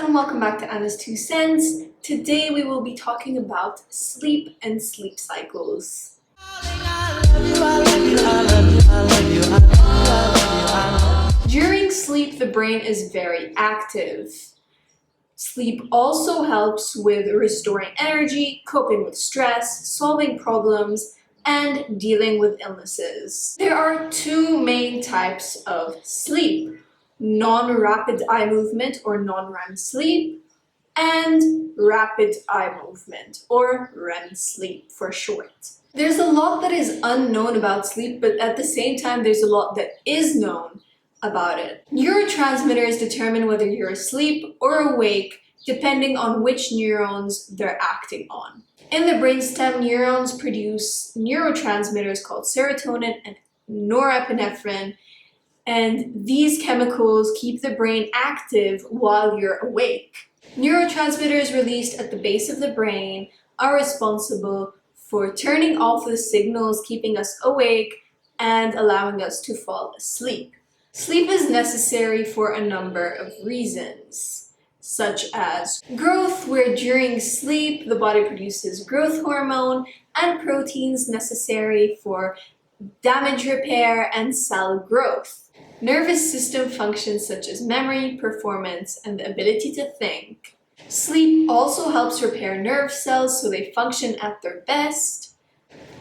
and welcome back to Anna's Two Cents. Today we will be talking about sleep and sleep cycles. During sleep, the brain is very active. Sleep also helps with restoring energy, coping with stress, solving problems, and dealing with illnesses. There are two main types of sleep: non-rapid eye movement or non-REM sleep, and rapid eye movement or REM sleep for short. There's a lot that is unknown about sleep, but at the same time there's a lot that is known about it. Neurotransmitters determine whether you're asleep or awake depending on which neurons they're acting on. In the brainstem, neurons produce neurotransmitters called serotonin and norepinephrine, and these chemicals keep the brain active while you're awake. Neurotransmitters released at the base of the brain are responsible for turning off the signals keeping us awake and allowing us to fall asleep. Sleep is necessary for a number of reasons, such as growth, where during sleep the body produces growth hormone and proteins necessary for damage repair and cell growth. Nervous system functions such as memory, performance, and the ability to think. Sleep also helps repair nerve cells so they function at their best.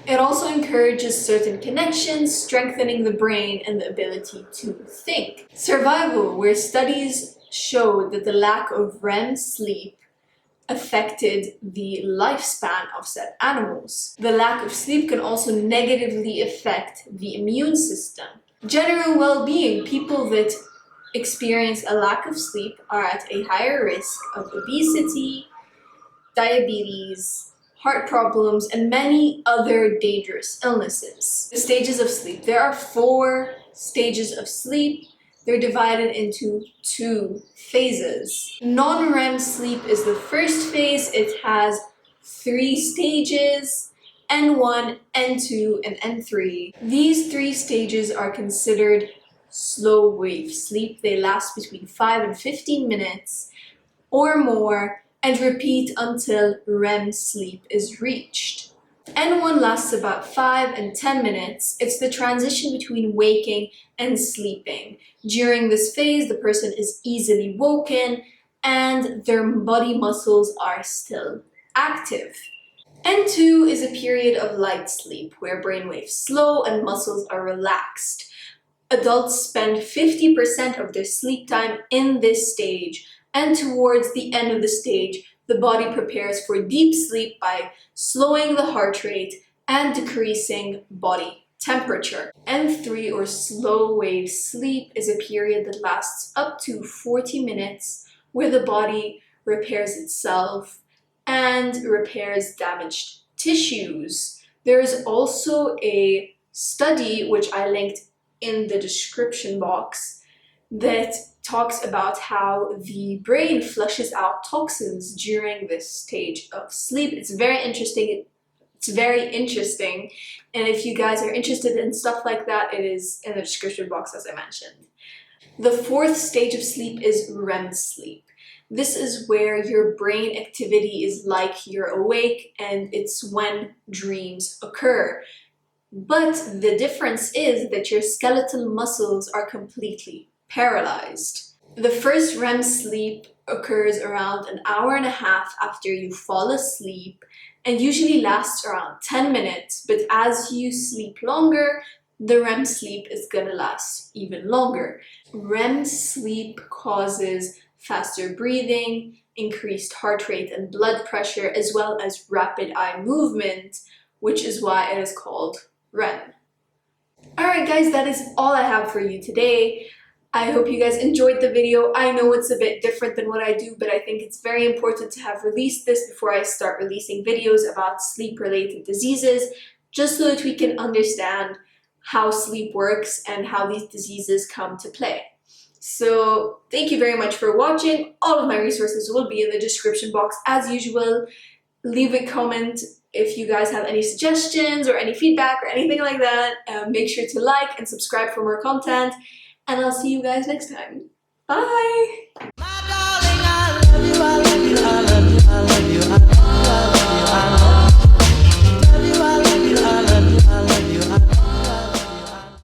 It also encourages certain connections, strengthening the brain and the ability to think. Survival, where studies showed that the lack of REM sleep affected the lifespan of said animals. The lack of sleep can also negatively affect the immune system. General well-being, people that experience a lack of sleep are at a higher risk of obesity, diabetes, heart problems, and many other dangerous illnesses. The stages of sleep. There are 4 stages of sleep. They're divided into 2 phases. Non-REM sleep is the first phase. It has 3 stages: N1, N2, and N3. These 3 stages are considered slow wave sleep. They last between 5 and 15 minutes or more and repeat until REM sleep is reached. N1 lasts about 5 and 10 minutes. It's the transition between waking and sleeping. During this phase, the person is easily woken and their body muscles are still active. N2 is a period of light sleep where brainwaves slow and muscles are relaxed. Adults spend 50% of their sleep time in this stage, and towards the end of the stage, the body prepares for deep sleep by slowing the heart rate and decreasing body temperature. N3 or slow wave sleep is a period that lasts up to 40 minutes where the body repairs itself and repairs damaged tissues. There is also a study, which I linked in the description box, that talks about how the brain flushes out toxins during this stage of sleep. It's very interesting. And if you guys are interested in stuff like that, it is in the description box, as I mentioned. The 4th stage of sleep is REM sleep. This is where your brain activity is like you're awake, and it's when dreams occur. But the difference is that your skeletal muscles are completely paralyzed. The first REM sleep occurs around an hour and a half after you fall asleep and usually lasts around 10 minutes, but as you sleep longer, the REM sleep is gonna last even longer. REM sleep causes faster breathing, increased heart rate and blood pressure, as well as rapid eye movement, which is why it is called REM. Alright guys, that is all I have for you today. I hope you guys enjoyed the video. I know it's a bit different than what I do, but I think it's very important to have released this before I start releasing videos about sleep-related diseases, just so that we can understand how sleep works and how these diseases come to play. So thank you very much for watching. All of my resources will be in the description box as usual. Leave a comment if you guys have any suggestions or any feedback or anything like that. Make sure to like and subscribe for more content. And I'll see you guys next time. Bye!